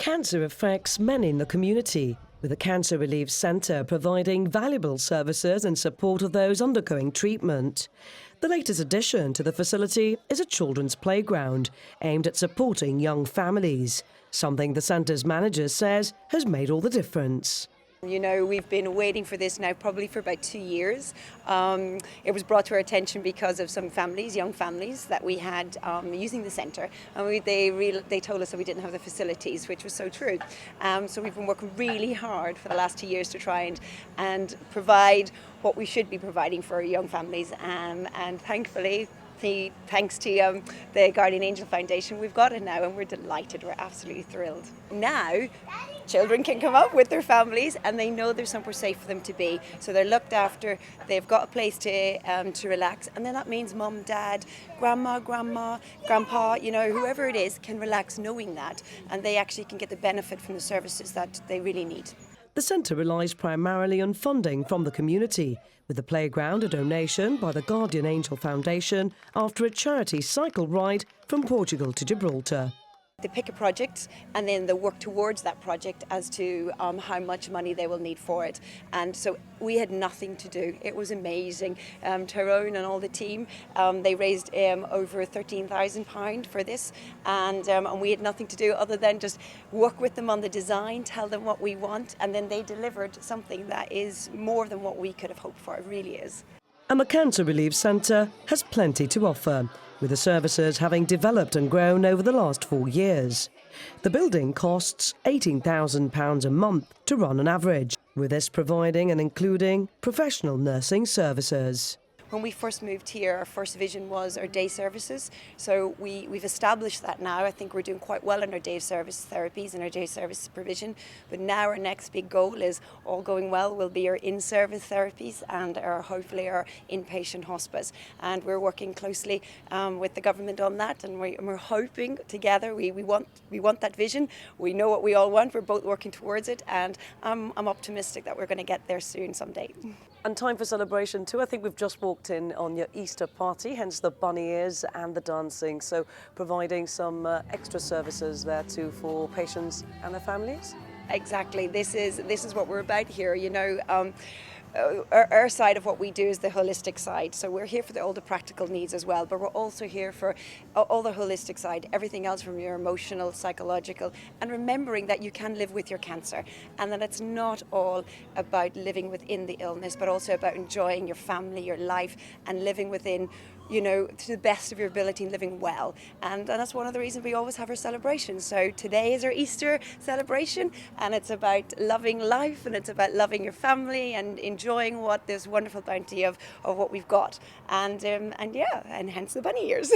Cancer affects many in the community, with the Cancer Relief Centre providing valuable services in support of those undergoing treatment. The latest addition to the facility is a children's playground aimed at supporting young families, something the centre's manager says has made all the difference. You know, we've been waiting for this now probably for about 2 years. It was brought to our attention because of some families, young families that we had using the centre, and they told us that we didn't have the facilities, which was so true. So we've been working really hard for the last 2 years to try and provide what we should be providing for young families, and thankfully, thanks to the Guardian Angel Foundation, we've got it now, and we're delighted. We're absolutely thrilled. Now, children can come up with their families, and they know there's somewhere safe for them to be. So they're looked after. They've got a place to relax, and then that means mum, dad, grandma, grandpa, you know, whoever it is, can relax knowing that, and they actually can get the benefit from the services that they really need. The centre relies primarily on funding from the community, with the playground a donation by the Guardian Angel Foundation after a charity cycle ride from Portugal to Gibraltar. They pick a project and then they work towards that project as to how much money they will need for it. And so we had nothing to do. It was amazing. Tyrone and all the team, they raised over £13,000 for this, and we had nothing to do other than just work with them on the design, tell them what we want, and then they delivered something that is more than what we could have hoped for. It really is. And the Cancer Relief Centre has plenty to offer, with the services having developed and grown over the last 4 years. The building costs £18,000 a month to run on average, with this providing and including professional nursing services. When we first moved here, our first vision was our day services. So we've established that now. I think we're doing quite well in our day service therapies and our day service provision. But now our next big goal is, all going well, will be our in-service therapies and hopefully our inpatient hospice. And we're working closely with the government on that, and we're hoping together. We want that vision. We know what we all want. We're both working towards it, and I'm optimistic that we're going to get there soon someday. And time for celebration too. I think we've just walked in on your Easter party, hence the bunny ears and the dancing. So providing some extra services there too for patients and their families. Exactly. This is what we're about here. You know. Our side of what we do is the holistic side. So we're here for all the practical needs as well, but we're also here for all the holistic side, everything else from your emotional, psychological, and remembering that you can live with your cancer, and that it's not all about living within the illness, but also about enjoying your family, your life, and living within, you know, to the best of your ability and living well. And that's one of the reasons we always have our celebrations. So today is our Easter celebration, and it's about loving life, and it's about loving your family and enjoying what this wonderful bounty of what we've got. And yeah, and hence the bunny ears.